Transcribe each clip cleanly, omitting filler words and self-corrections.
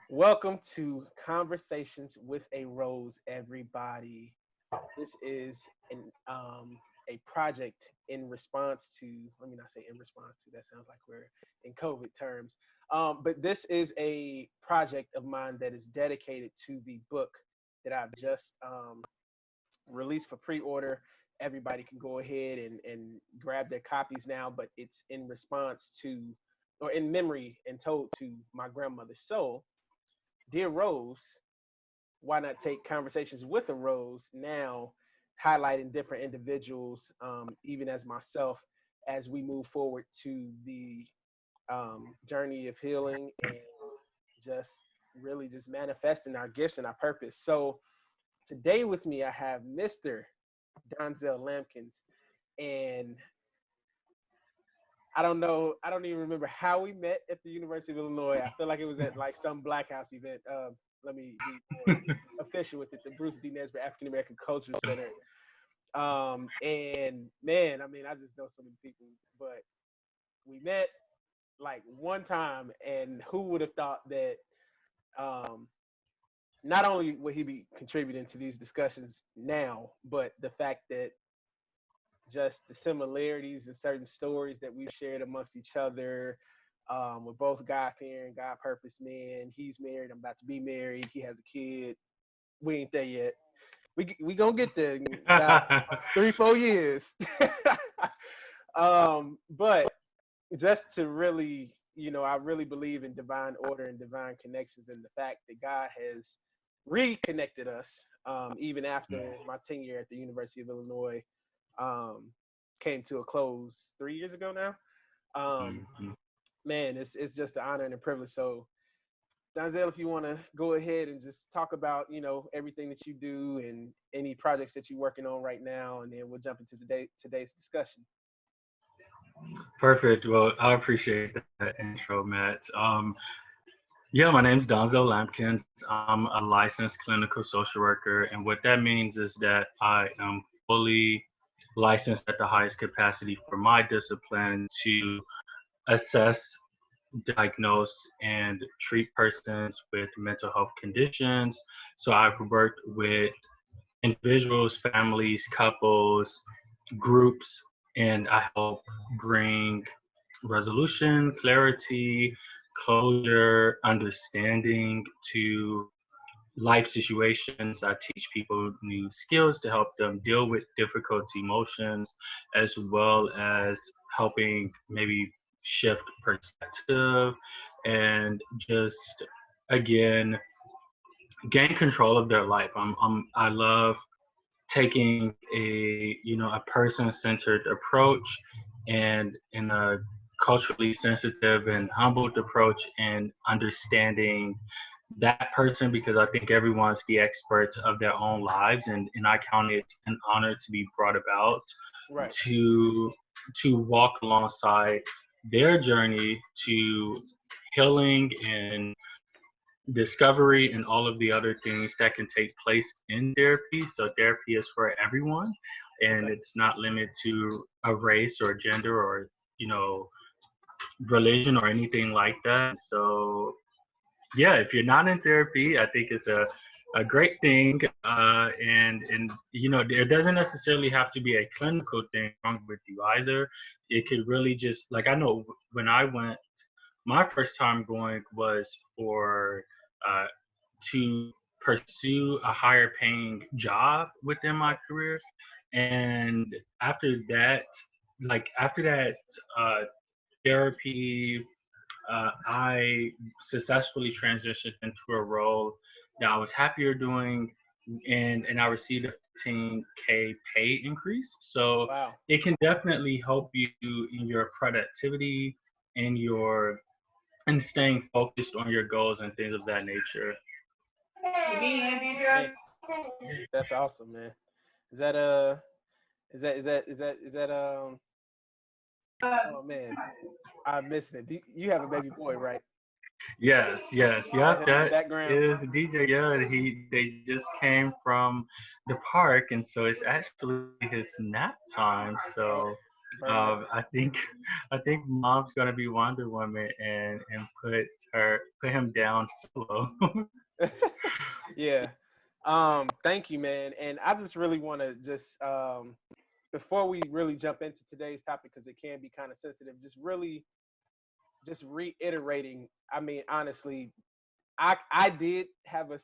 Welcome to Conversations with a Rose, everybody. This is a project in response to, let me not say in response to, that sounds like we're in COVID terms. But this is a project of mine that is dedicated to the book that I've just released for pre order. Everybody can go ahead and grab their copies now, but it's in response to, or in memory and told to my grandmother. So, Dear Rose, why not take conversations with a Rose now, highlighting different individuals, even as myself, as we move forward to the journey of healing and just really just manifesting our gifts and our purpose. So today with me, I have Mr. Donzell Lampkins, and I don't know. I don't even remember how we met at the University of Illinois. I feel like it was at like some Black House event. Let me be more official with it. The Bruce D. Nesbitt African American Cultural Center. And man, I mean, I just know so many people, but we met like one time, and who would have thought that um, not only would he be contributing to these discussions now, but the fact that just the similarities and certain stories that we've shared amongst each other. We're both God fearing, God purpose men. He's married. I'm about to be married. He has a kid. We ain't there yet. We gonna get there in about 3 4 years. But just to really, I really believe in divine order and divine connections, and the fact that God has reconnected us, even after my tenure at the University of Illinois um, came to a close 3 years ago now. Um, Man, it's just an honor and a privilege. So, Donzell, if you want to go ahead and just talk about, everything that you do and any projects that you're working on right now, and then we'll jump into today's discussion. Perfect. Well, I appreciate that intro, Matt. Yeah, my name's Donzell Lampkins. I'm a licensed clinical social worker, and what that means is that I am fully licensed at the highest capacity for my discipline to assess, diagnose, and treat persons with mental health conditions. So I've worked with individuals, families, couples, groups, and I help bring resolution, clarity, closure, understanding to life situations. I teach people new skills to help them deal with difficult emotions, as well as helping maybe shift perspective and just again gain control of their life. I love taking a person-centered approach and in a culturally sensitive and humbled approach and understanding that person because I think everyone's the experts of their own lives and I count it an honor to be brought about Right. to to walk alongside their journey to healing and discovery and all of the other things that can take place in therapy. So therapy is for everyone and Okay. it's not limited to a race or gender or, you know, religion or anything like that. So yeah, if you're not in therapy, I think it's a great thing. And you know, there doesn't necessarily have to be a clinical thing wrong with you either. It could really just like I know when I went, my first time going was for uh, to pursue a higher paying job within my career, and after that, after that therapy I successfully transitioned into a role that I was happier doing, and I received a 15K pay increase. So Wow. it can definitely help you in your productivity and your and staying focused on your goals and things of that nature. Man, that's awesome, man. Is that oh man, I'm missing it. You have a baby boy, right? Yes, yes, Is that yep. him in the That background? is DJ. Yeah, they just came from the park, and so it's actually his nap time. So Burn that. I think I think mom's gonna be Wonder Woman and put him down solo. Yeah. Thank you, man. And I just really want to just before we really jump into today's topic, because it can be kind of sensitive, just really just reiterating. I mean, honestly, I did have a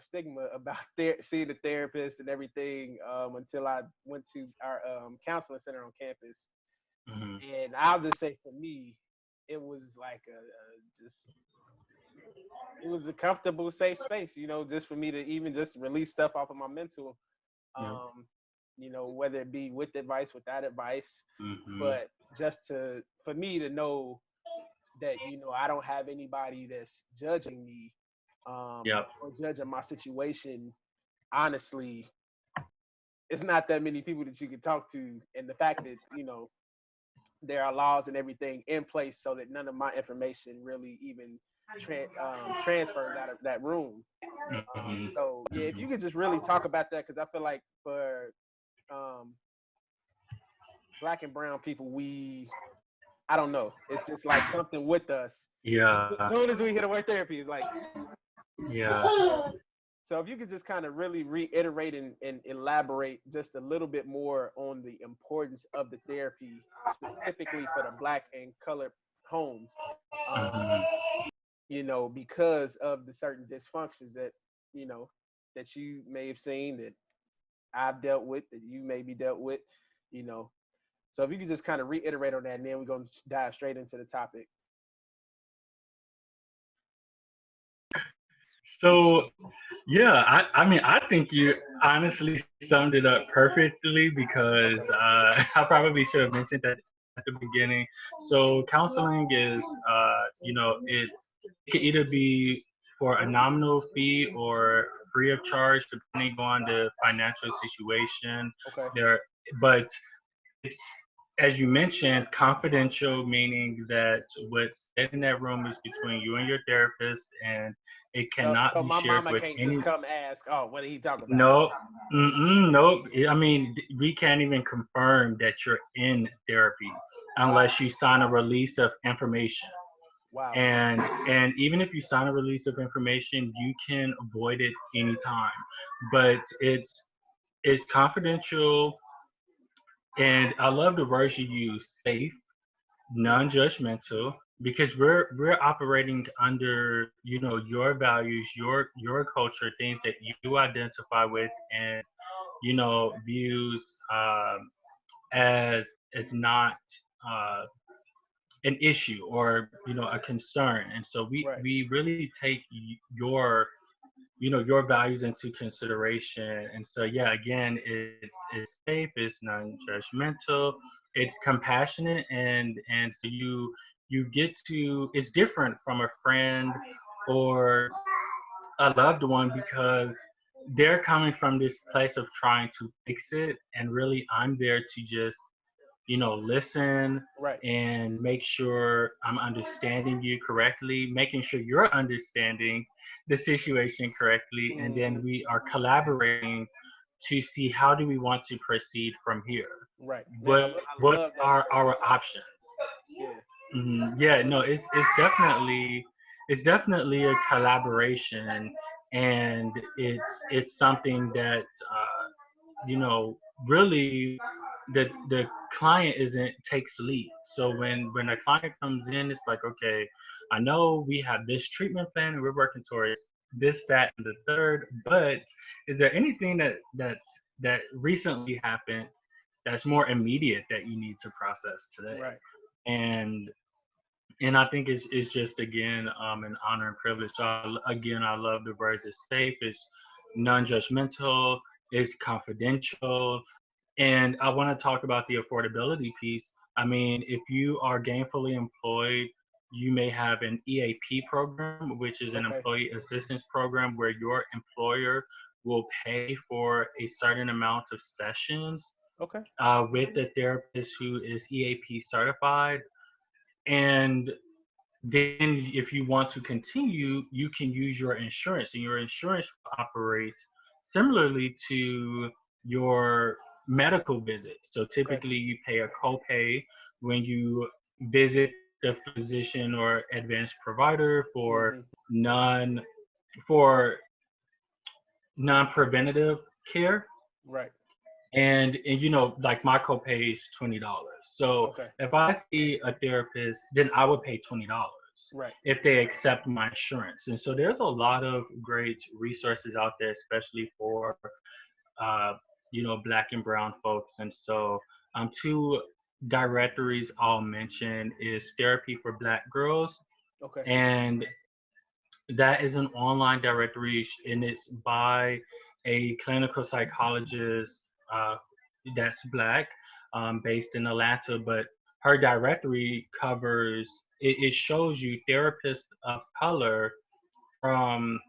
stigma about seeing a therapist and everything until I went to our counseling center on campus. Hmm. And I'll just say for me, it was like just it was a comfortable, safe space, just for me to even just release stuff off of my mental, Yeah. um, whether it be with advice, without advice, Hmm. but just for me to know that I don't have anybody that's judging me Yep. or judging my situation. Honestly, it's not that many people that you can talk to, and the fact that there are laws and everything in place so that none of my information really even transfers out of that room. Hmm. So yeah, if Hmm. you could just really talk about that, because I feel like for um, black and brown people, I don't know, it's just like something with us. As Yeah. soon as we hit a word therapy, it's like Yeah. yeah. So if you could just kind of really reiterate and elaborate just a little bit more on the importance of the therapy, specifically for the black and colored homes, um, Hmm. because of the certain dysfunctions you know, that you may have seen, that I've dealt with, that you may be dealt with, you know. So if you could just kind of reiterate on that, and then we're going to dive straight into the topic. So yeah, I mean I think you honestly summed it up perfectly because Okay. I probably should have mentioned that at the beginning. So counseling is it can either be for a nominal fee or free of charge depending on the financial situation Okay. there, but it's, as you mentioned, confidential, meaning that what's said in that room is between you and your therapist, and it cannot So be my shared mama with can't just any. come ask, oh, what did he talk about? No, nope. I mean, we can't even confirm that you're in therapy Wow. unless you sign a release of information. Wow. And even if you sign a release of information, you can avoid it anytime. But it's confidential, and I love the words you use, safe, Mm, non-judgmental, because we're operating under your values, your culture, things that you identify with, and views as not uh, an issue or a concern. And so right. we really take your values into consideration. And so yeah, again, it's safe, it's non-judgmental, it's compassionate, and so you get to, it's different from a friend or a loved one because they're coming from this place of trying to fix it, and really I'm there to just listen Right. and make sure I'm understanding you correctly, making sure you're understanding the situation correctly, and then Hmm. we are collaborating to see how do we want to proceed from here. Right. Man, I What love that are approach. our options? Yeah. Yeah, no, it's definitely a collaboration, and it's something that you know really the client isn't takes lead. So when a client comes in, it's like, okay, I know we have this treatment plan and we're working towards this, that, and the third, but is there anything that recently happened that's more immediate that you need to process today? Right. And and I think it's just again an honor and privilege. So again, I love the words. It's safe, it's non-judgmental, it's confidential, and I want to talk about the affordability piece. I mean, if you are gainfully employed, you may have an EAP program, which is an Okay. employee assistance program where your employer will pay for a certain amount of sessions Okay. with the therapist who is EAP certified. And then if you want to continue, you can use your insurance, and your insurance operates similarly to your medical visits. So Okay. typically you pay a copay when you visit the physician or advanced provider Hmm. non for non-preventative care. Right. And like my copay is $20. So Okay. if I see a therapist, then I would pay $20 Right. if they accept my insurance. And so there's a lot of great resources out there, especially for uh, black and brown folks. And so two directories I'll mention is Therapy for Black Girls, Okay. and that is an online directory, and it's by a clinical psychologist that's black, based in Atlanta. But her directory covers it shows you therapists of color from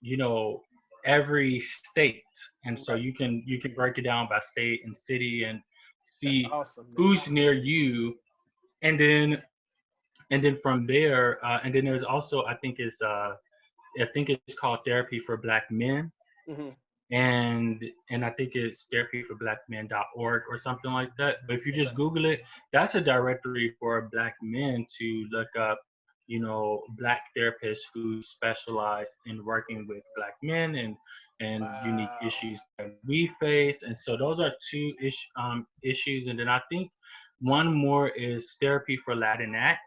you know every state, and so Right. you can break it down by state and city and That's see awesome, man. who's near you, and then from there, and then there's also I think it's called Therapy for Black Men, Hmm. and I think it's therapyforblackmen.org or something like that. But if you Okay. just Google it, that's a directory for black men to look up, black therapists who specialize in working with black men and unique Wow. issues that we face. And so those are two issues. And then I think one more is Therapy for Latinx.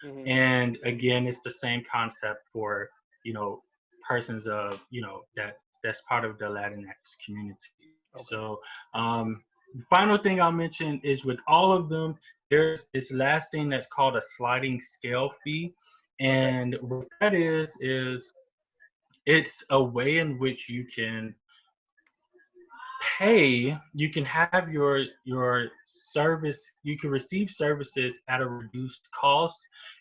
Hmm. And again, it's the same concept for, you know, persons of, that's part of the Latinx community. Okay. So, the final thing I'll mention is with all of them, there's this last thing that's called a sliding scale fee. Okay. And what that is it's a way in which you can have your service, you can receive services at a reduced cost,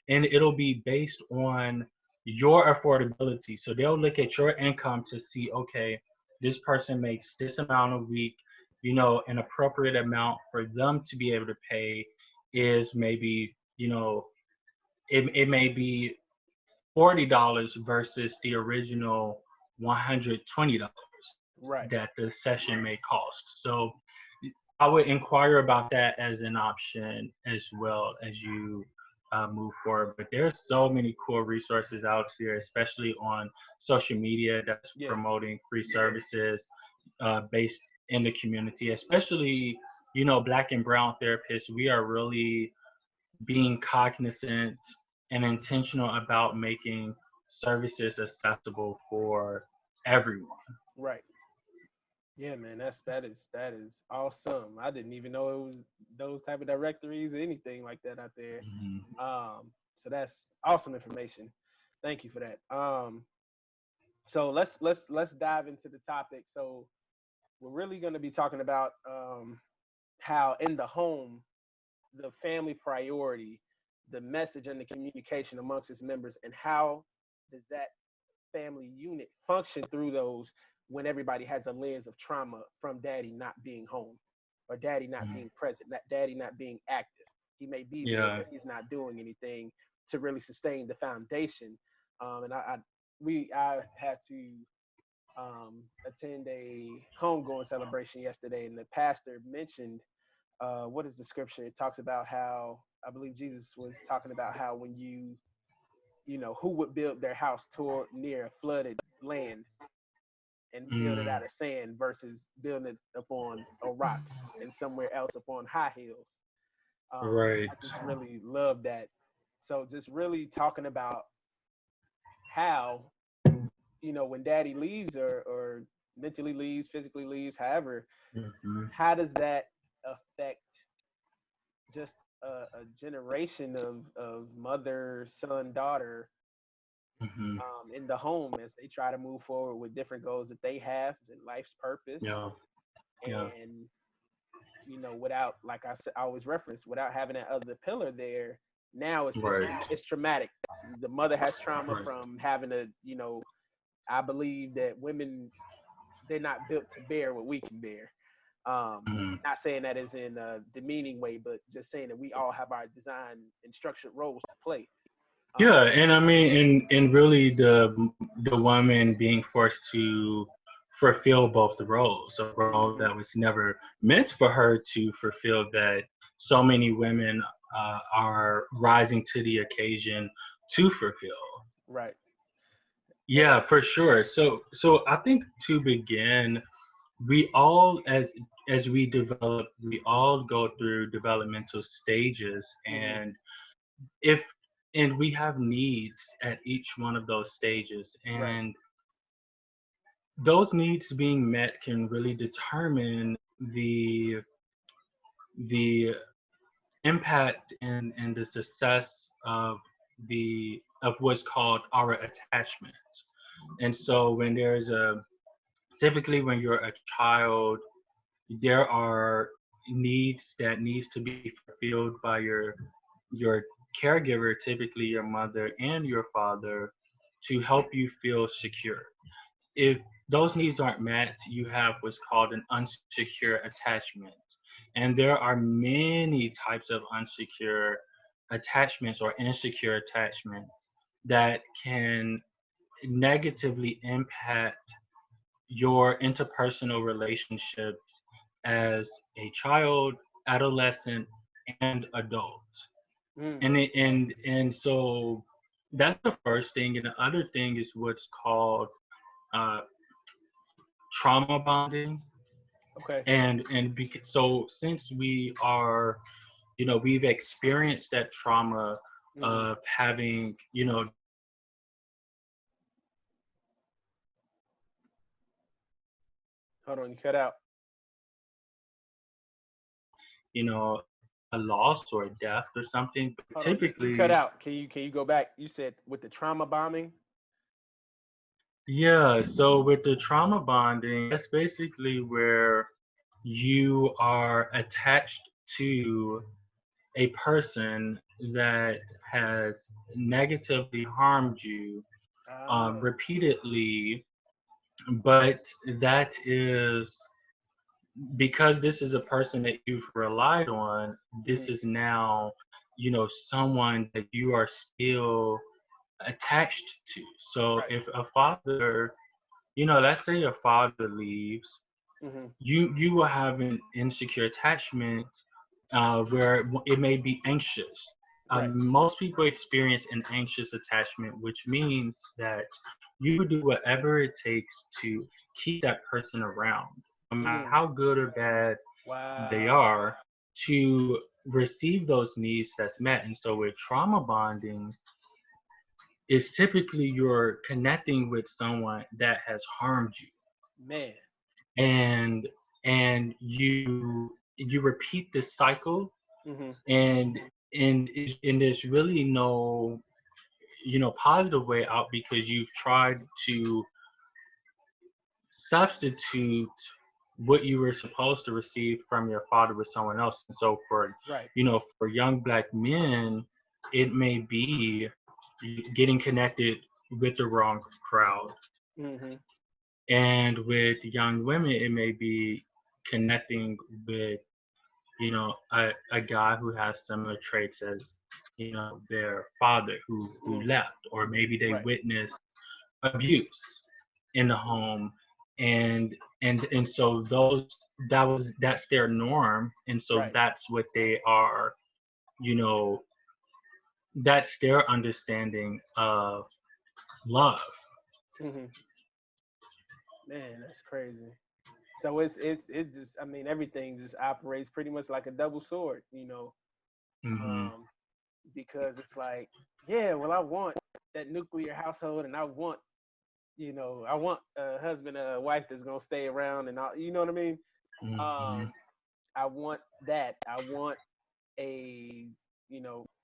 and it'll be based on your affordability. So they'll look at your income to see, okay, this person makes this amount a week, an appropriate amount for them to be able to pay is maybe, it may be $40 versus the original $120 Right. that the session may cost. So I would inquire about that as an option as well as you move forward. But there's so many cool resources out here, especially on social media that's Yeah. promoting free services based in the community, especially, black and brown therapists. We are really being cognizant and intentional about making services accessible for everyone. Right. Yeah, man. That is awesome. I didn't even know it was those type of directories or anything like that out there. Mhm. So that's awesome information. Thank you for that. So let's dive into the topic. So we're really going to be talking about how in the home, the family priority, the message and the communication amongst its members, and how does that family unit function through those when everybody has a lens of trauma from daddy not being home or daddy not Mhm. being present, not daddy not being active. He may be there, Yeah. but he's not doing anything to really sustain the foundation. And I had to attend a homegoing celebration yesterday, and the pastor mentioned what is the scripture? It talks about how I believe Jesus was talking about how when who would build their house toward near a flooded land and build it Mm. out of sand versus building it upon a rock and somewhere else upon high hills. Right. I just really love that. So just really talking about how when daddy leaves or mentally leaves, physically leaves, however, Mhm. how does that affect just a generation of mother, son, daughter Mhm. in the home as they try to move forward with different goals that they have and life's purpose. Yeah. Yeah. And without, like I said, I always reference, without having that other pillar there, now Right. it's traumatic. The mother has trauma Right. from having to, I believe that women, they're not built to bear what we can bear. Mhm. Not saying that is in a demeaning way, but just saying that we all have our design and structured roles to play. Um, Yeah, and I mean, and really the woman being forced to fulfill both the roles, a role Mm-hmm. that was never meant for her to fulfill, that so many women are rising to the occasion to fulfill. Right. And Yeah, for sure. So I think to begin, we all as we develop, we all go through developmental stages, mm-hmm. if and we have needs at each one of those stages, Right. and those needs being met can really determine the impact and the success of what's called our attachment. And so when there's a typically when you're a child, there are needs that needs to be fulfilled by your caregiver, typically your mother and your father, to help you feel secure. If those needs aren't met, you have what's called an unsecure attachment. And there are many types of unsecure attachments or insecure attachments that can negatively impact your interpersonal relationships as a child, adolescent, and adult. Mm. And so that's the first thing. And the other thing is what's called uh, trauma bonding. Okay. So since we are, we've experienced that trauma Mm-hmm. of having, Hold on, you cut out. you know, a loss or a death or something, but Hold on, you cut typically, out. Can you go back? You said with the trauma bombing. yeah. So with the trauma bonding, that's basically where you are attached to a person that has negatively harmed you Ah. repeatedly, but that is because this is a person that you've relied on. Mm-hmm. This is now, someone that you are still attached to. So Right. if a father, let's say a father leaves, Mm-hmm. you will have an insecure attachment where it may be anxious. Right. Most people experience an anxious attachment, which means that you would do whatever it takes to keep that person around, no matter Mm-hmm. how good or bad they Wow. are, to receive those needs that's met. And so with trauma bonding, it's typically you're connecting with someone that has harmed you, Man. and you repeat this cycle, Mm-hmm. and there's really no positive way out, because you've tried to substitute what you were supposed to receive from your father with someone else. And so Right. for young black men, it may be getting connected with the wrong crowd, Mm-hmm. and with young women it may be connecting with a guy who has similar traits as their father who Mm-hmm. left, or maybe they Right. witnessed abuse in the home, and so that's their norm, and so Right. that's what they are, you know that's their understanding of love. Mm-hmm. Man, that's crazy. So it's just, I mean, everything just operates pretty much like a double sword, Hmm. um, because it's like, yeah, well, I want that nuclear household, and I want a husband, a wife that's gonna stay around, and all, you know what I mean? Hmm. Um, I want that. I want a,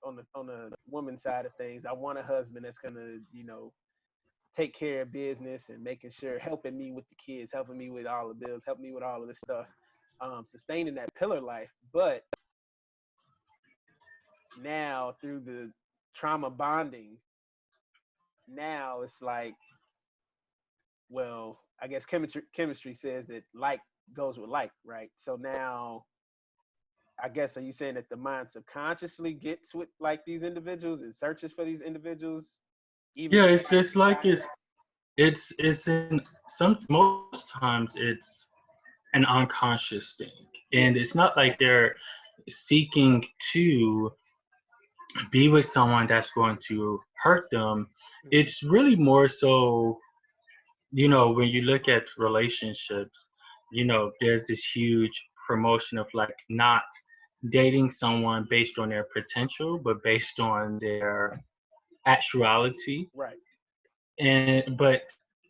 on the woman side of things, I want a husband that's gonna, take care of business and making sure, helping me with the kids, helping me with all the bills, helping me with all of this stuff, sustaining that pillar life. But now through the trauma bonding, now it's like, well, I guess chemistry says that like goes with like, right? So now, I guess, are you saying that the mind subconsciously gets with like these individuals and searches for these individuals, even Yeah, if it's just like it's it's in some most times it's an unconscious thing, and Yeah. it's not like they're seeking to be with someone that's going to hurt them. Hmm. It's really more so, when you look at relationships, there's this huge promotion of like not dating someone based on their potential, but based on their actuality. Right. And but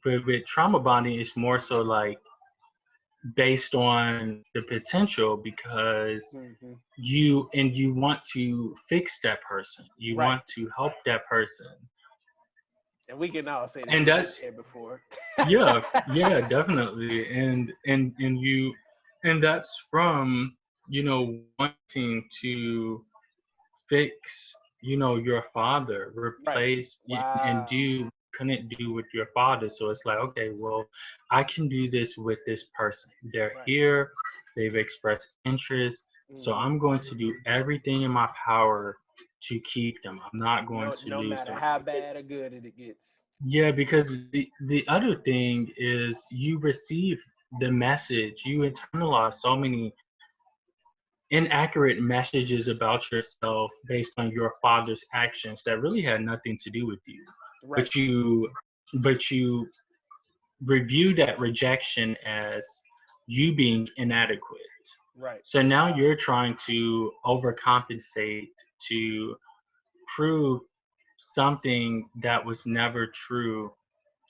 with trauma bonding, it's more so like based on the potential, because Hmm. you want to fix that person, you Right. want to help that person, And we can all say that and we've been that's there before. yeah, yeah, definitely. And that's from wanting to fix your father, Right. replace and Wow. do couldn't do with your father. So it's like, okay, well, I can do this with this person. They're Right. here, they've expressed interest, so Hmm. I'm going to do everything in my power to keep them. I'm not going No, to no lose matter them. how bad or good it gets. Yeah, because the other thing is you receive the message, you internalize so many inaccurate messages about yourself based on your father's actions that really had nothing to do with you. Right. But you review that rejection as you being inadequate. Right. So now you're trying to overcompensate to prove something that was never true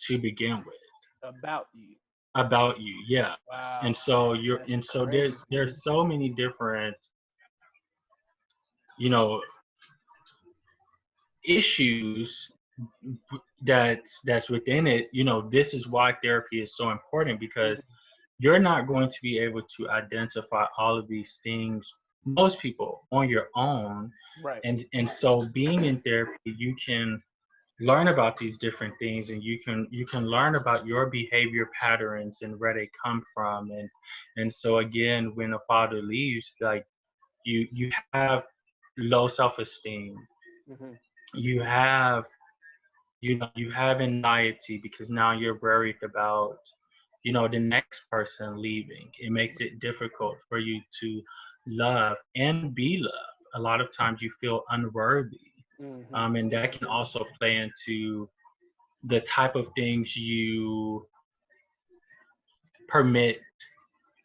to begin with About you. about you. Yes. And Wow. so That's crazy. there's so many different, you know, issues that's within it. This is why therapy is so important, because Hmm. you're not going to be able to identify all of these things, most people, on your own. Right. And so being in therapy, you can learn about these different things, and you can learn about your behavior patterns and where they come from. And so again, when a father leaves, like, you have low self-esteem, Hmm. you have you have anxiety, because now you're worried about the next person leaving. It makes it difficult for you to love and be loved. A lot of times you feel unworthy, Hmm. and that can also play into the type of things you permit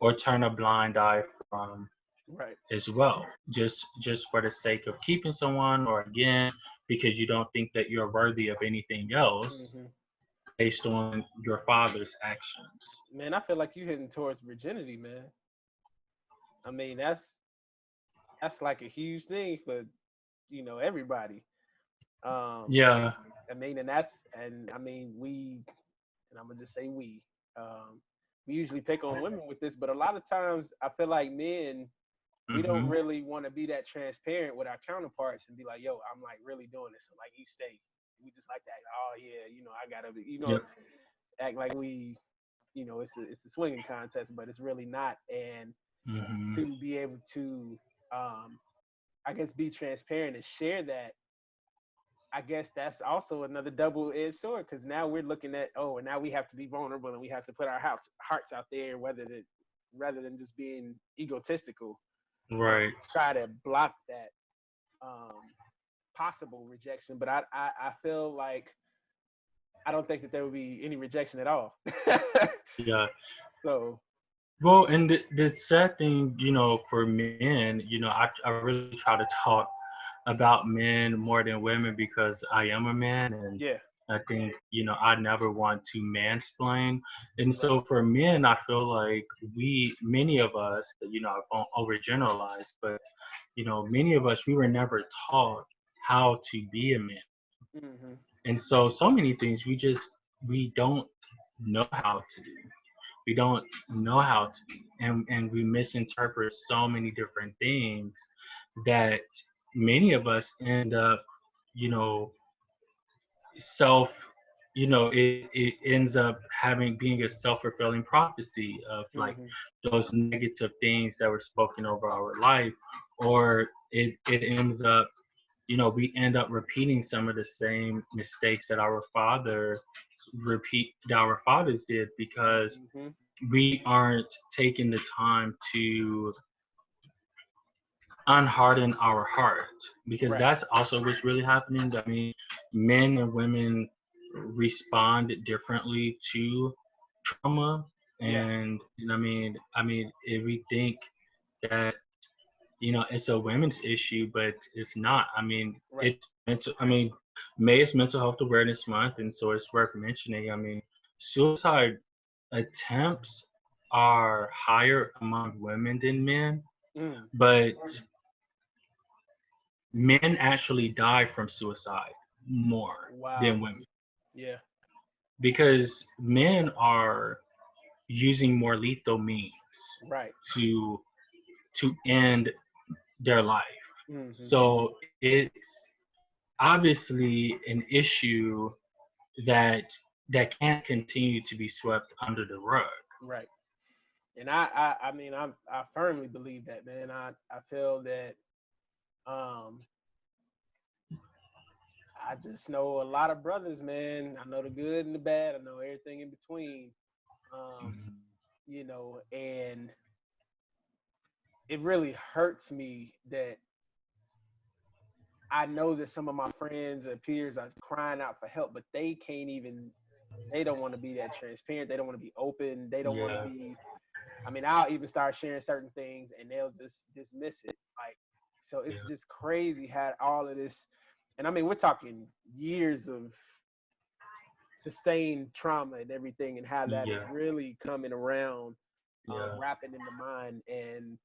or turn a blind eye from Right. as well, just for the sake of keeping someone, or again, because you don't think that you're worthy of anything else Hmm. based on your father's actions. Man, I feel like you heading towards virginity, man. I mean, that's like a huge thing for everybody. Um, Yeah. I mean, and I mean and I'm gonna just say we usually pick on women with this, but a lot of times I feel like men, we don't Mhm. really want to be that transparent with our counterparts and be like, yo, I'm like really doing this. And like you stay. We just like that. Oh yeah, I gotta be, Yep. act like it's a swinging contest, but it's really not. And Mhm. to be able to, um, I guess, be transparent and share that, I guess that's also another double-edged sword, because now we're looking at, and now we have to be vulnerable and we have to put our hearts out there, rather than just being egotistical, Right. to try to block that um, possible rejection. But I feel like I don't think that there would be any rejection at all. Yeah. So Well, and the sad thing, for men, I really try to talk about men more than women, because I am a man, and yeah, I think, I never want to mansplain. And right. so for men, I feel like many of us, I won't overgeneralize, but, many of us, we were never taught how to be a man. Hmm. And so many things we don't know how to do. We don't know how to do. And we misinterpret so many different things that many of us end up, you know, self it ends up having being a self-fulfilling prophecy of like Hmm. those negative things that were spoken over our life, or it ends up we end up repeating some of the same mistakes that our father repeat that our fathers did, because Mm-hmm. we aren't taking the time to unharden our heart, because Right. that's also what's really happening. I mean, men and women respond differently to trauma, Yeah. and I mean, if we think that, it's a women's issue, but it's not. I mean, Right. it's mental. I mean, May is Mental Health Awareness Month, and so it's worth mentioning. I mean, suicide attempts are higher among women than men, Mm. but men actually die from suicide more Wow. than women, Yeah. because men are using more lethal means Right. to end their life. Mm-hmm. So it's obviously an issue that can't continue to be swept under the rug. Right. And I mean, I firmly believe that, man. I feel that um I just know a lot of brothers, man. I know the good and the bad. I know everything in between. Um, and it really hurts me that I know that some of my friends and peers are crying out for help, but they can't even. They don't want to be that transparent. They don't want to be open. They don't want to Yeah, be. I mean, I'll even start sharing certain things, and they'll just dismiss it. Like, so it's yeah, just crazy how all of this. And I mean, we're talking years of sustained trauma and everything, and how that is yeah, really coming around, yeah, wrapping in the mind. And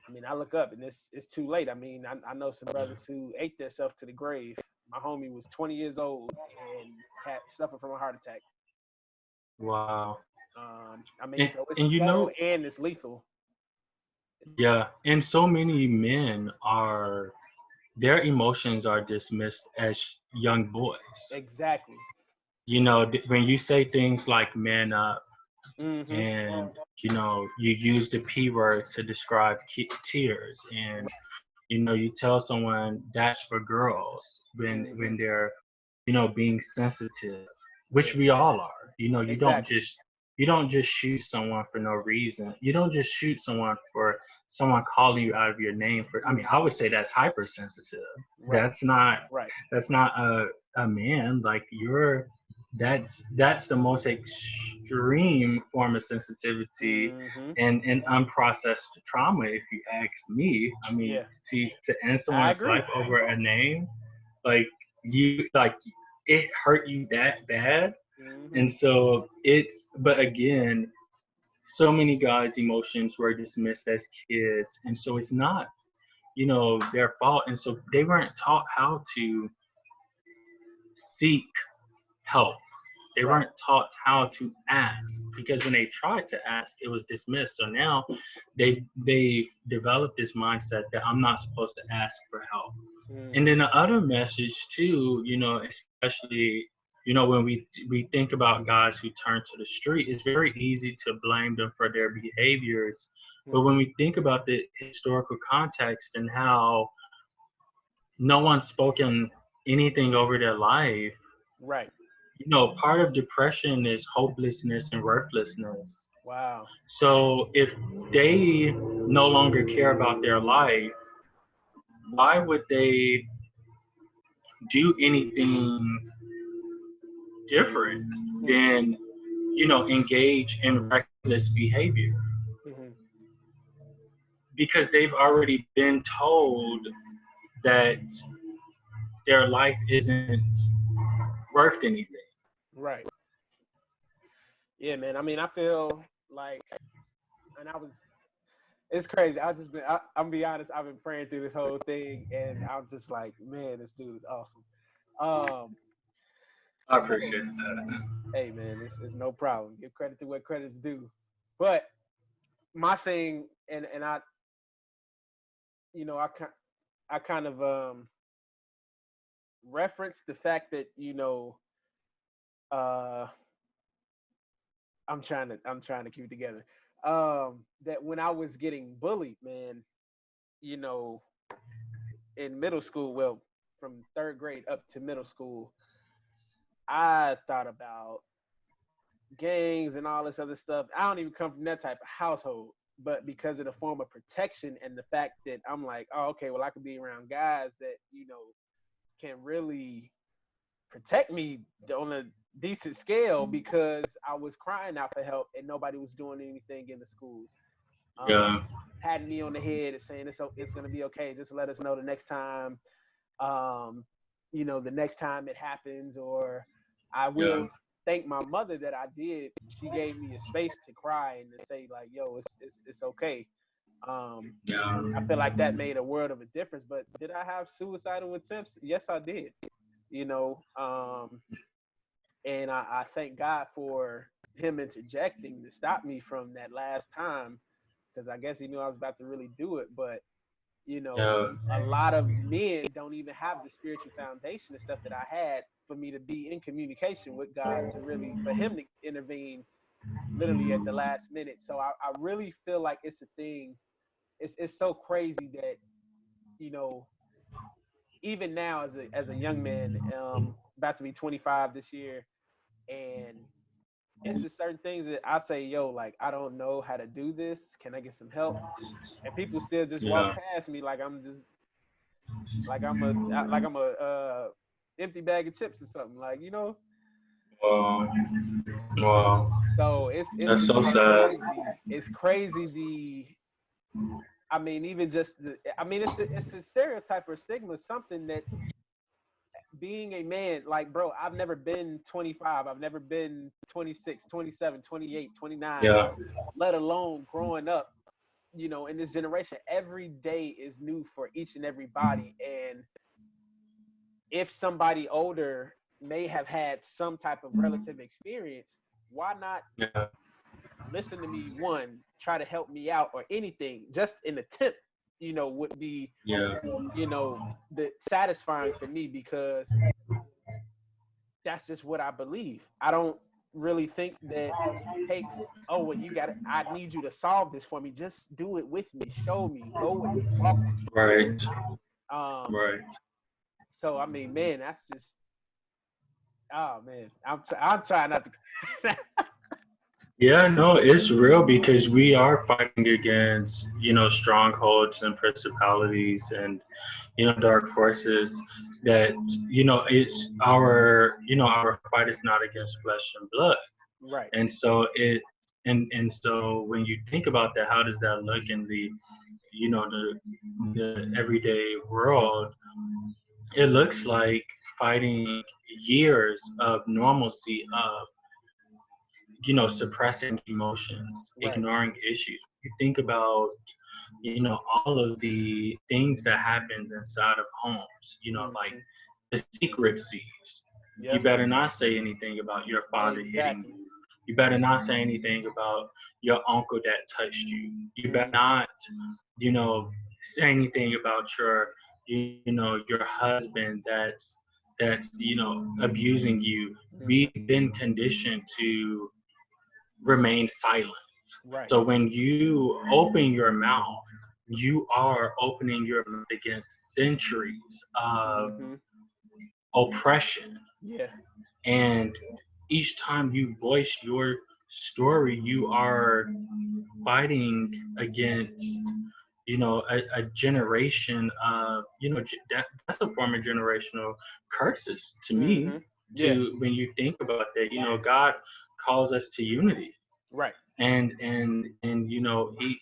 I mean, I look up and it's too late. I mean, I know some brothers who ate themselves to the grave. My homie was 20 years old and had suffered from a heart attack. wow. I mean, And so it's and subtle and it's lethal. yeah, and so many men are, their emotions are dismissed as young boys. Exactly. When you say things like "man up," Mm-hmm. and you use the P word to describe tears, and you tell someone that's for girls when Mm-hmm. they're being sensitive, Yeah. which we all are. You don't Exactly. just shoot someone for no reason. You don't just shoot someone for someone calling you out of your name for. I mean, I Mm-hmm. would say that's hypersensitive. Right. That's not Right. a man. Like, that's the most extreme form of sensitivity Mm-hmm. and unprocessed trauma, if you ask me. I mean, Yeah. to end I someone's life agree. over a name, like, it hurt you that bad. Mm-hmm. And so but again, so many guys' emotions were dismissed as kids, and so it's not their fault, and so they weren't taught how to seek help. They Right. weren't taught how to ask, because when they tried to ask, it was dismissed. So now they've developed this mindset that I'm not supposed to ask for help. And Mm-hmm. then the other message too, especially when we think about guys who turn to the street, it's very easy to blame them for their behaviors. But when Mm-hmm. we think about the historical context and how no one's spoken anything over their life, Right. part of depression is hopelessness and worthlessness. Wow. So if they no longer care about their life, why would they do anything different Mm-hmm. than engage in reckless behavior? Mm-hmm. Because they've already been told that their life isn't worth anything. Right. Yeah, man. I mean, I feel like, and I was it's crazy. I'm be honest. I've been praying through this whole thing, and I'm just like, man, this dude is awesome. Um, I so appreciate that. hey, man, it's no problem. Give credit to what credit's due. But my thing, and I, I I kind of reference the fact that uh, I'm trying to keep it together. That when I was getting bullied, man, you know, in middle school, well, from third grade up to middle school, I thought about gangs and all this other stuff. I don't even come from that type of household, but because of the form of protection and the fact that I'm like, oh, okay, well, I could be around guys that, can really protect me on a decent scale because I was crying out for help and nobody was doing anything in the schools. Um, Yeah. Patting me on the head and saying it's gonna be okay. Just let us know the next time. Um, the next time it happens, or I Yeah. will thank my mother that I did. She gave me a space to cry and to say like, "Yo, it's okay." Um, Yeah. I feel like that made a world of a difference. But did I have suicidal attempts? Yes, I did. You know, um, and I thank God for him interjecting to stop me from that last time because I guess he knew I was about to really do it. But Yeah. a lot of men don't even have the spiritual foundation and stuff that I had for me to be in communication with God to really for him to intervene literally at the last minute. So I really feel like it's a thing. It's so crazy that you know even now as a young man, about to be 25 this year, and it's just certain things that I say, yo, like I don't know how to do this. Can I get some help? And people still just walk Yeah. past me like I'm just like I'm a empty bag of chips or something, like Wow. Wow. so it's That's so it's sad. crazy. It's crazy the I mean even just the I mean it's a stereotype or stigma, something that being a man, like bro, I've never been 25, I've never been 26, 27, 28, 29, Yeah. let alone growing up, in this generation. Every day is new for each and every body. And if somebody older may have had some type of relative experience, why not Yeah. listen to me? One, try to help me out or anything, just an attempt, would be, Yeah. the satisfying for me because that's just what I believe. I don't really think that it takes, oh, well, I need you to solve this for me. Just do it with me. Show me. Go with me. Walk with Right. me. Right. So I mean, man, that's just, oh man, I'm trying not to. Yeah, no, it's real because we are fighting against, strongholds and principalities and, dark forces that, our fight is not against flesh and blood. Right. And so and so when you think about that, how does that look in the everyday world? It looks like fighting years of normalcy of suppressing emotions, Right. ignoring issues. You think about, all of the things that happens inside of homes, like Hmm. the secrecies. You Yep. better not say anything about your father hitting Exactly. you. You better not say anything about your uncle that touched you. You better Hmm. not, say anything about your husband that's abusing you. Hmm. We've been conditioned to remain silent. Right. So when you open your mouth, you are opening your mouth against centuries of Hmm. oppression. Yeah. And each time you voice your story, you are fighting against, a generation of, that's a form of generational curses to me. Hmm. Yeah. To when you think about that, God calls us to unity. Right. And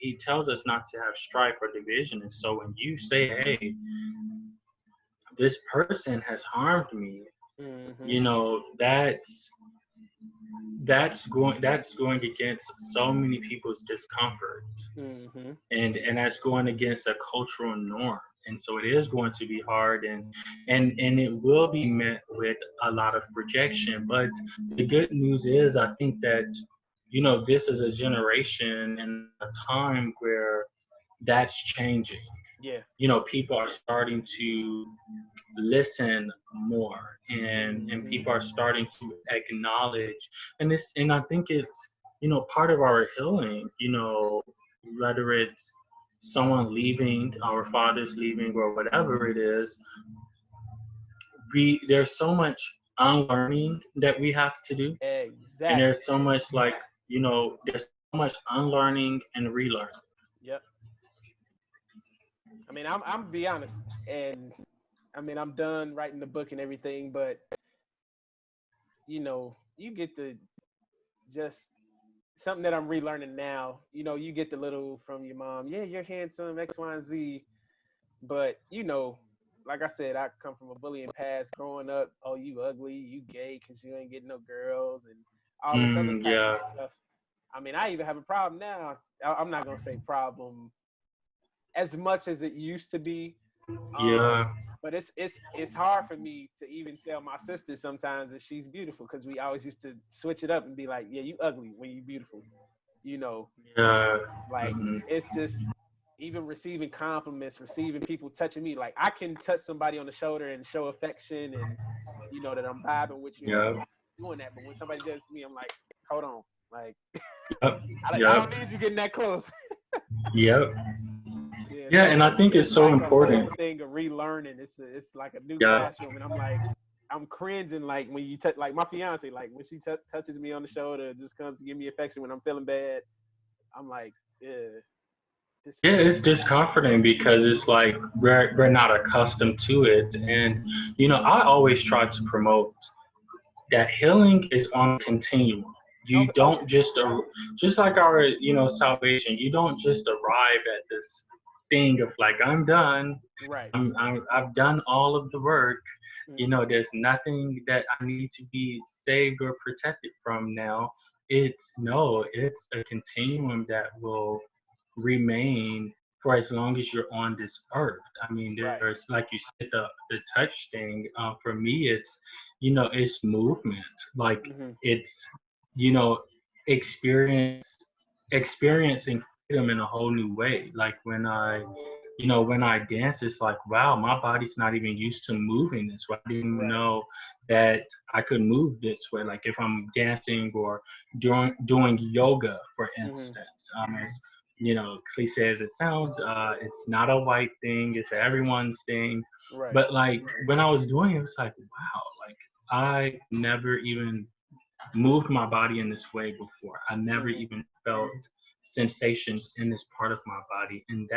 he tells us not to have strife or division. And so when you say, hey, this person has harmed me, Hmm. that's going against so many people's discomfort, Hmm. and that's going against a cultural norm. And so it is going to be hard, and it will be met with a lot of rejection. But the good news is, I think that this is a generation and a time where that's changing. Yeah. People are starting to listen more, and Hmm. people are starting to acknowledge, and I think it's part of our healing, whether it's someone leaving, our fathers leaving, or whatever it is. There's so much unlearning that we have to do, and Exactly. there's so much like, there's so much unlearning and relearning. Yep. I mean, I'm be honest, and I mean, I'm done writing the book and everything, but you get the just something that I'm relearning now. You get the little from your mom, yeah, you're handsome, X, Y, and Z. But like I said, I come from a bullying past growing up. Oh, you ugly, you gay because you ain't getting no girls and all this other type of Yeah, stuff. I mean, I even have a problem now. I'm not gonna say problem as much as it used to be. Um, yeah, but it's hard for me to even tell my sister sometimes that she's beautiful because we always used to switch it up and be like, yeah, you ugly when you beautiful. You know, yeah. like Hmm. it's just even receiving compliments, receiving people touching me. Like I can touch somebody on the shoulder and show affection and that I'm vibing with you and Yeah, doing that. But when somebody does it to me, I'm like, hold on, like yep, I yep, don't need you getting that close. yep. Yeah, Yeah, so and I think it's it's so like a whole important. thing of relearning. It's like a new Yeah, classroom, and I'm like, I'm cringing like when you touch like my fiance, like when she touches me on the shoulder, just comes to give me affection when I'm feeling bad. I'm like, yeah, this yeah, is it's discomforting because it's like we're not accustomed to it, and I always try to promote that healing is on a continuum. You oh don't just like our salvation. You don't just arrive at this thing of like I'm done. right, I've done all of the work. mm-hmm. There's nothing that I need to be saved or protected from now. It's a continuum that will remain for as long as you're on this earth. I mean, Right, there's like you said, the touch thing. For me, it's movement. Like mm-hmm. it's you know experience experiencing freedom in a whole new way. Like when I dance, it's like, wow, my body's not even used to moving this way. I didn't even Right, know that I could move this way. Like if I'm dancing or doing yoga, for mm-hmm. instance. As cliche as it sounds, it's not a white thing. It's everyone's thing. Right, But like when I was doing it, it was like, wow, like I never even moved my body in this way before. I never mm-hmm. even felt sensations in this part of my body, and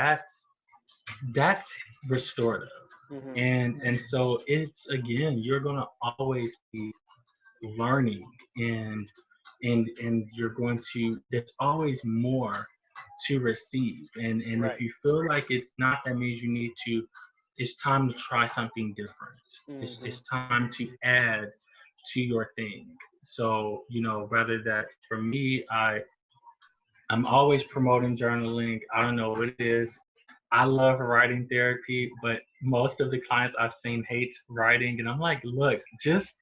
that's restorative. Mm-hmm. And so it's, again, you're gonna always be learning, and you're going to there's always more to receive, and if Right, you feel like it's not, that means it's time to try something different. mm-hmm. It's time to add to your thing. So rather that, for me, I'm always promoting journaling. I don't know what it is. I love writing therapy, but most of the clients I've seen hate writing, and I'm like, look, just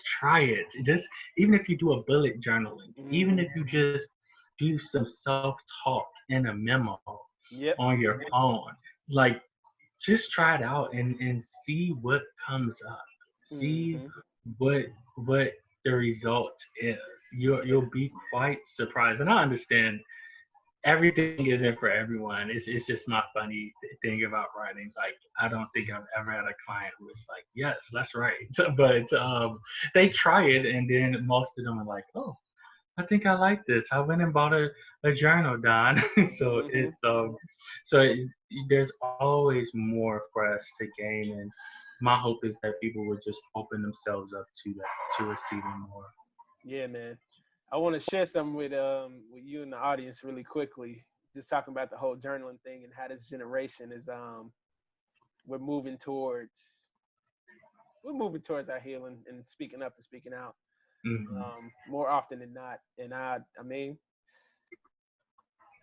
try it. Just even if you do a bullet journaling, even Mm-hmm. if you just do some self-talk in a memo Yep, on your phone, like just try it out and see what comes up. See mm-hmm. what what the result is. Yeah, You'll be quite surprised. And I understand everything isn't for everyone. It's just my funny thing about writing. Like I don't think I've ever had a client who was like, yes, let's write. But they try it, and then most of them are like, oh, I think I like this. I went and bought a journal, Don. so mm-hmm. it's so it, there's always more for us to gain, and my hope is that people would just open themselves up to that, to receiving more. Yeah, man. I want to share something with you and the audience really quickly. Just talking about the whole journaling thing and how this generation is we're moving towards our healing and speaking up and speaking out Hmm. more often than not. And I mean,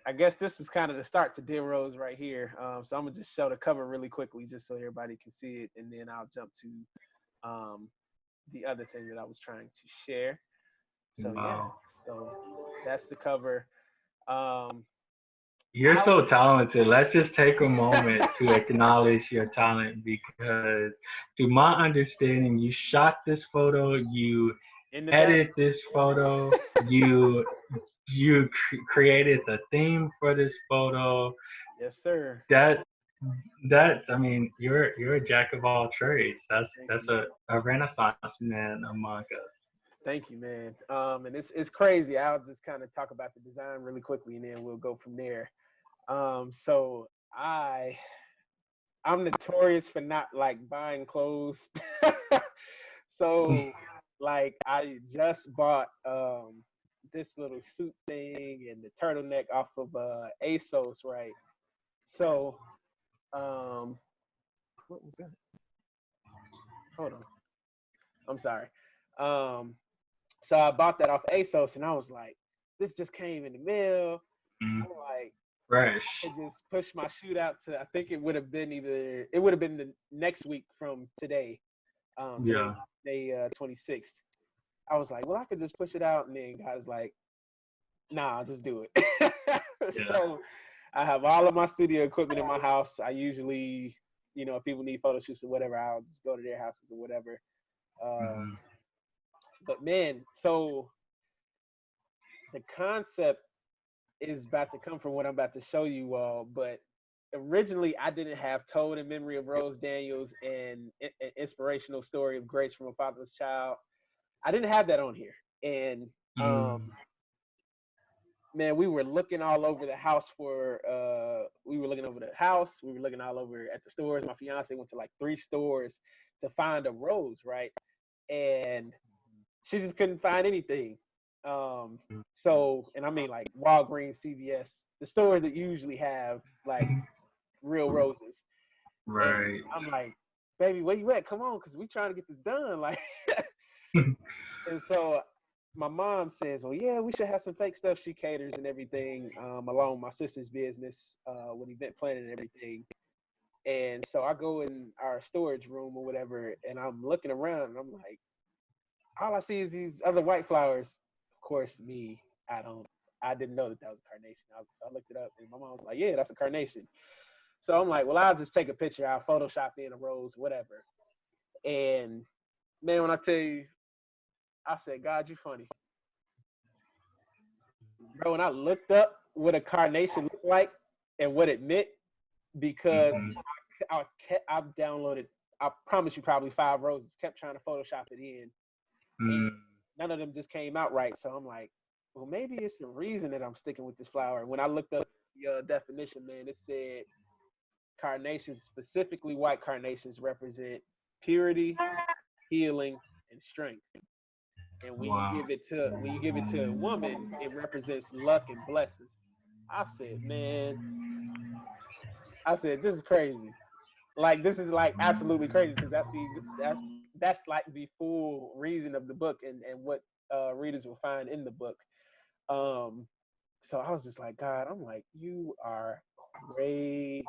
I guess this is kind of the start to Dim Rose right here. So I'm gonna just show the cover really quickly, just so everybody can see it, and then I'll jump to um, the other thing that I was trying to share. So yeah, Wow. so that's the cover. Um, You're I so talented. Let's just take a moment to acknowledge your talent, because, to my understanding, you shot this photo, you in the day. edit this photo, you created the theme for this photo. Yes, sir. That I mean, you're a jack of all trades. Thank That's you, man. a renaissance man among us. Thank you, man. And it's crazy. I'll just kind of talk about the design really quickly, and then we'll go from there. So I'm notorious for not like buying clothes. So like I just bought this little suit thing and the turtleneck off of ASOS, right? So um what was that? Hold on. I'm sorry. Um so I bought that off ASOS and I was like, this just came in the mail. Mm, I'm like, fresh. I just pushed my shoot out to I think it would have been the next week from today. Today Yeah. day 26th. I was like, well, I could just push it out, and then God was like, nah, I'll just do it. Yeah. So I have all of my studio equipment in my house. I usually, if people need photo shoots or whatever, I'll just go to their houses or whatever. Um, Hmm. but man, so the concept is about to come from what I'm about to show you all. But originally, I didn't have "Told in Memory of Rose Daniels" and an inspirational story of grace from a fatherless child. I didn't have that on here, and um, Mm, man, we were looking all over the house for we were looking over the house, we were looking all over at the stores. My fiance went to like 3 stores to find a rose, right? And she just couldn't find anything. So and I mean like Walgreens, CVS, the stores that usually have like real roses. And right. I'm like, baby, where you at? Come on, because we trying to get this done. Like and so my mom says, well, yeah, we should have some fake stuff. She caters and everything, along with my sister's business, with event planning and everything. And so I go in our storage room or whatever, and I'm looking around, and I'm like, all I see is these other white flowers. Of course, I didn't know that that was a carnation. So I looked it up, and my mom was like, yeah, that's a carnation. So I'm like, well, I'll just take a picture. I'll Photoshop in a rose, whatever. And man, when I tell you, I said, God, you funny. Bro, when I looked up what a carnation looked like and what it meant, because Hmm. I've downloaded, I promise you, probably 5 roses, kept trying to Photoshop it in, and Mm, none of them just came out right. So I'm like, well, maybe it's the reason that I'm sticking with this flower. When I looked up the definition, man, it said carnations, specifically white carnations, represent purity, healing, and strength. And wow. when you give it to a woman, it represents luck and blessings. I said, man, I said this is crazy. Like this is like absolutely crazy because that's like the full reason of the book and what readers will find in the book. Um, so I was just like, God, I'm like, you are crazy,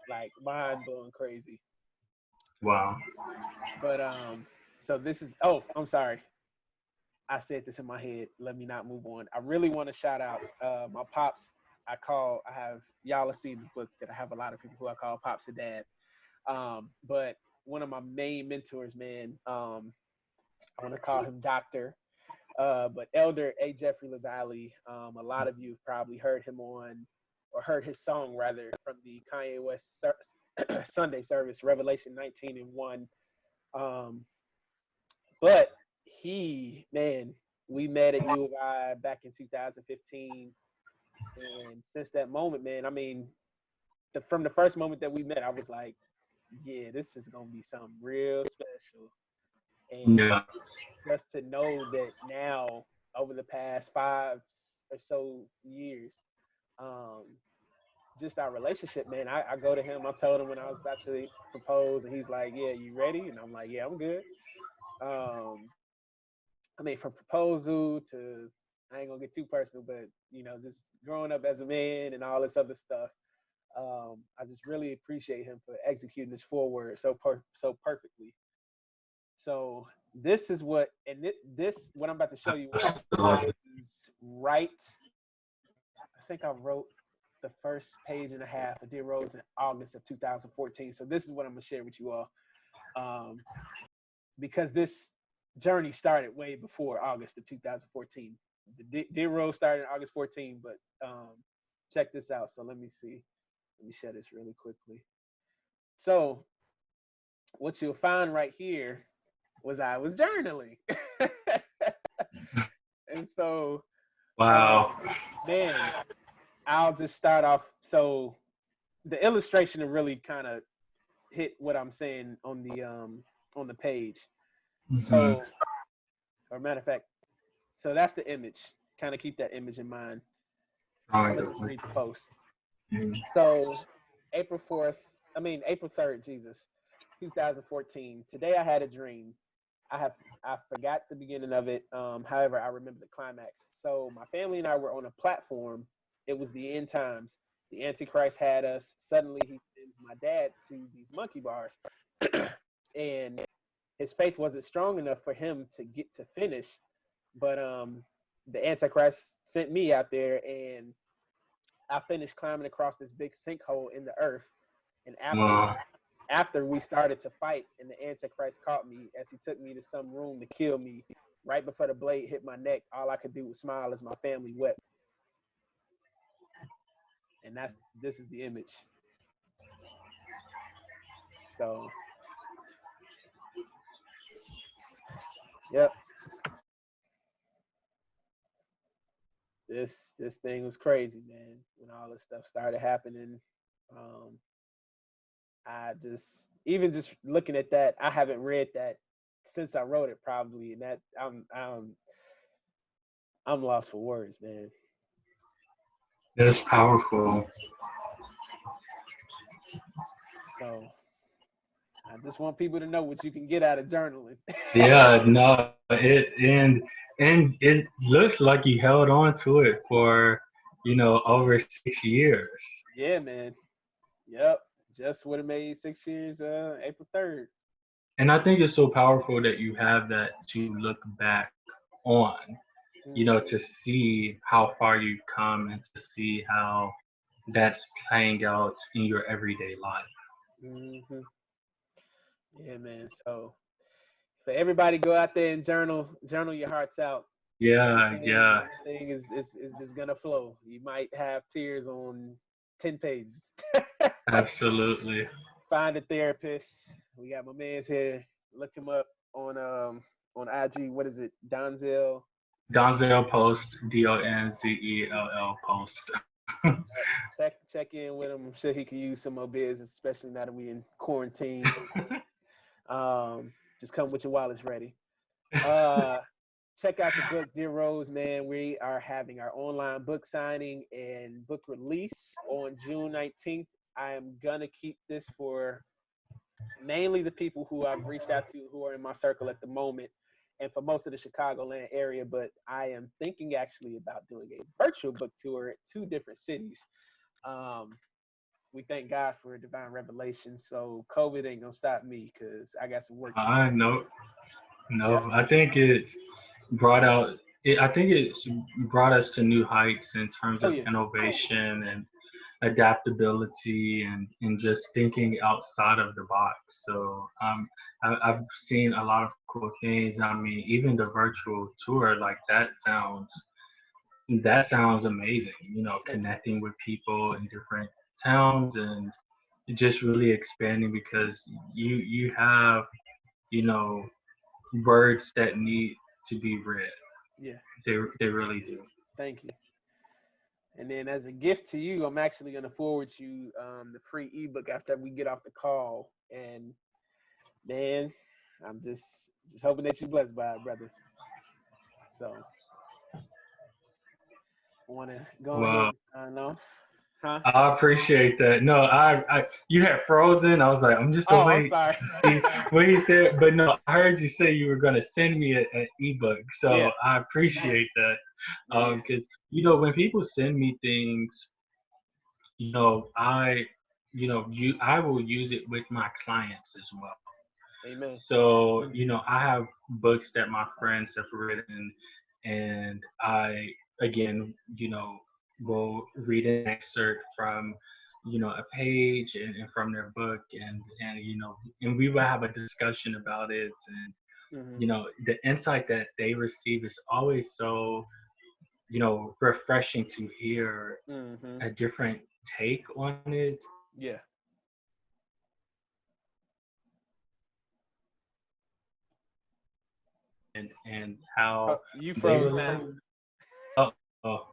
like mind blowing crazy. Wow. But so this is. Oh, I'm sorry. I said this in my head. Let me not move on. I really want to shout out my pops. I have y'all have seen the book that I have a lot of people who I call pops and dad. But one of my main mentors, man, I want to call him Doctor, but Elder A. Jeffrey LaValle. A lot of you have probably heard him on, or heard his song rather, from the Kanye West Sunday service, Revelation 19 and 1. Um, but man, we met at U of I back in 2015. And since that moment, man, I mean, from the first moment that we met, I was like, yeah, this is gonna be something real special. And Yeah. just to know that now, over the past 5 or so years, um, just our relationship, man. I go to him. I told him when I was about to propose, and he's like, "Yeah, you ready?" And I'm like, "Yeah, I'm good." Um, I mean, from proposal to, I ain't gonna get too personal, but just growing up as a man and all this other stuff. I just really appreciate him for executing this forward so perfectly. So this is what, and this what I'm about to show you Absolutely. is right. I think I wrote the first page and a half of Dear Rose in August of 2014. So this is what I'm gonna share with you all, um, because this journey started way before August of 2014. The Dear Rose started in August 14, but check this out. So let me see. Let me share this really quickly. So what you'll find right here was I was journaling. And so, Wow. man, I'll just start off. So the illustration to really kind of hit what I'm saying on the page. Hmm. So, or matter of fact, so that's the image. Kind of keep that image in mind. I'm gonna just read the post. So April 3rd, Jesus, 2014. Today I had a dream. I forgot the beginning of it. However, I remember the climax. So my family and I were on a platform. It was the end times. The Antichrist had us. Suddenly he sends my dad to these monkey bars. And his faith wasn't strong enough for him to get to finish. But the Antichrist sent me out there, and I finished climbing across this big sinkhole in the earth. And Wow. after we started to fight, and the Antichrist caught me as he took me to some room to kill me. Right before the blade hit my neck, all I could do was smile as my family wept. And this is the image. So, yep, this thing was crazy, man. When all this stuff started happening, um, I just even just looking at that, I haven't read that since I wrote it probably, and that I'm lost for words, man. That's powerful. So I just want people to know what you can get out of journaling. Yeah, no, and it looks like you held on to it for, over 6 years. Yeah, man. Yep. Just would have made 6 years, April 3rd. And I think it's so powerful that you have that to look back on, to see how far you've come and to see how that's playing out in your everyday life. Mm-hmm. Yeah, man. So for everybody, go out there and journal your hearts out. Yeah, Everything, yeah, everything is just gonna flow. You might have tears on 10 pages. absolutely. Find a therapist. We got my man's here. Look him up on IG. What is it? Donzell. Donzell Post, Donzell Post. Check in with him. I'm sure he could use some more business, especially now that we in quarantine. Just come with your wallets ready. Uh, check out the book Dear Rose, man. We are having our online book signing and book release on June 19th. I am gonna keep this for mainly the people who I've reached out to who are in my circle at the moment, and for most of the Chicagoland area. But I am thinking actually about doing a virtual book tour at 2 different cities. Um, we thank God for a divine revelation. So COVID ain't gonna stop me because I got some work to do. I know. Yeah. No, I think it's brought out. I think it's brought us to new heights in terms Oh of yeah. innovation and adaptability and just thinking outside of the box. So I've seen a lot of cool things. I mean, even the virtual tour, like that sounds amazing. Thank you. Connecting with people in different towns and just really expanding because you have you know words that need to be read. Yeah. They really do. Thank you. And then as a gift to you, I'm actually gonna forward you the free ebook after we get off the call. And man, I'm just hoping that you're blessed by it, brother. So I wanna go ahead Wow. and sign off. Huh? I appreciate that. No, you had frozen. I was like, I'm just Oh, I'm waiting sorry. to see what you said. But no, I heard you say you were gonna send me an ebook. So Yeah. I appreciate that. Yeah. Because when people send me things, I, I will use it with my clients as well. Amen. So, I have books that my friends have written, and I, again, will read an excerpt from, a page and from their book, and we will have a discussion about it. And, Hmm. the insight that they receive is always so, refreshing to hear Hmm. a different take on it. Yeah. and how You they froze relate. now. Oh, oh.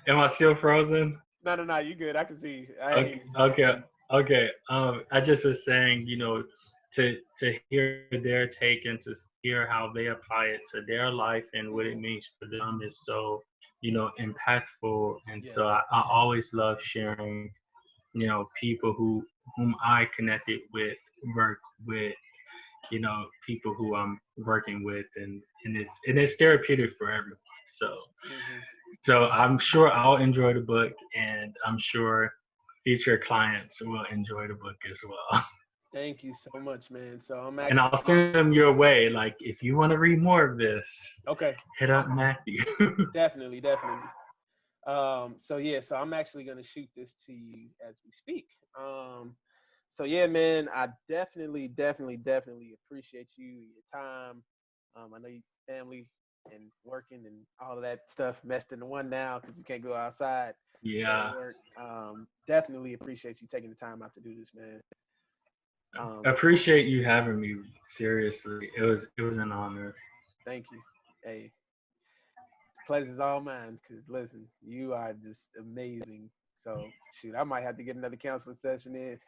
Am I still frozen? No, you good. I can see you. I hear Okay, you. okay, okay. I just was saying, to hear their take and to hear how they apply it to their life and what it Mhm. means for them is so, impactful. And Yeah. so I always love sharing, people whom I connected with, work with, people who I'm working with, and it's therapeutic for everyone. So Hmm. so I'm sure I'll enjoy the book, and I'm sure future clients will enjoy the book as well. Thank you so much, man. So I'm And actually I'll send them your way. Like, if you want to read more of this, okay. hit up Matthew. Definitely, definitely. So yeah, so I'm actually gonna shoot this to you as we speak. So yeah, man, I definitely appreciate you, your time. I know you family and working and all of that stuff messed into one now because you can't go outside and Yeah, work. Definitely appreciate you taking the time out to do this, man. Um, appreciate you having me. Seriously, it was an honor. Thank you. Hey, pleasure's all mine. Cause listen, you are just amazing. So shoot, I might have to get another counseling session in.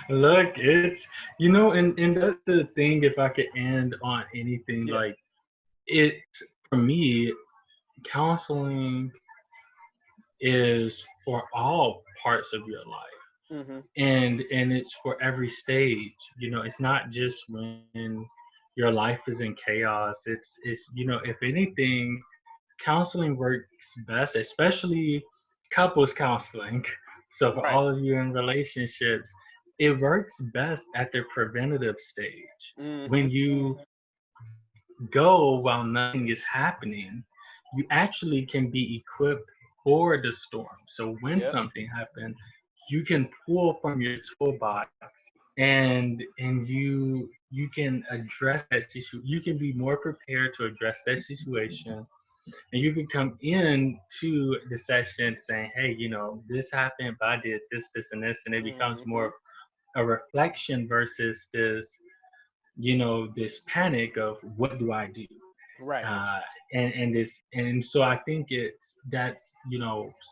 Look, and that's the thing. If I could end on anything, Yeah. like it for me, counseling is for all parts of your life, Hmm. and it's for every stage. It's not just when your life is in chaos. It's if anything, counseling works best, especially couples counseling. So for Right. all of you in relationships, it works best at the preventative stage, Hmm. when you go while nothing is happening. You actually can be equipped for the storm. So when Yep. something happens, you can pull from your toolbox, and you can address that situation. You can be more prepared to address that situation, and you can come in to the session saying, hey, this happened, but I did this and this, and it becomes more Hmm. of a reflection versus this panic of what do I do. Right. uh, and so I think that's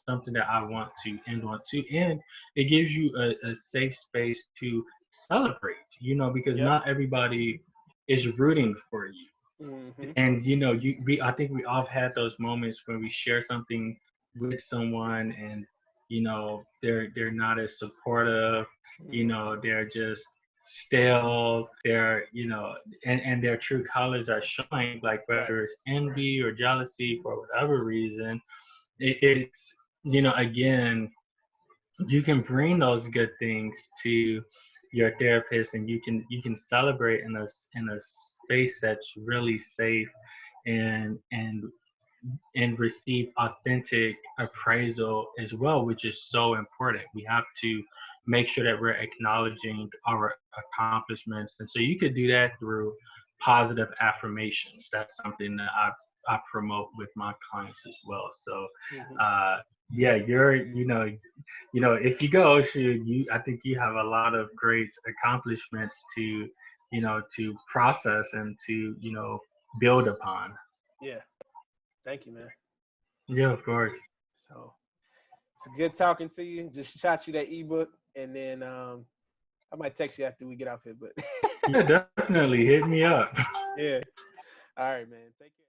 something that I want to end on too, and it gives you a safe space to celebrate, because Yep. not everybody is rooting for you. Hmm. And I think we all have had those moments when we share something with someone, and they're not as supportive. Hmm. They're just stale. And their true colors are showing, like Right. whether it's envy or jealousy for whatever reason. It's again, you can bring those good things to your therapist, and you can celebrate in a space that's really safe, and and receive authentic appraisal as well, which is so important. We have to make sure that we're acknowledging our accomplishments. And so you could do that through positive affirmations. That's something that I promote with my clients as well. So Hmm. uh, yeah, if you go, I think you have a lot of great accomplishments to process and to build upon. Yeah. Thank you, man. Yeah, of course. So it's a good talking to you. Just shot you that ebook, and then I might text you after we get off here. But Yeah, definitely hit me up. yeah. All right, man. Take care.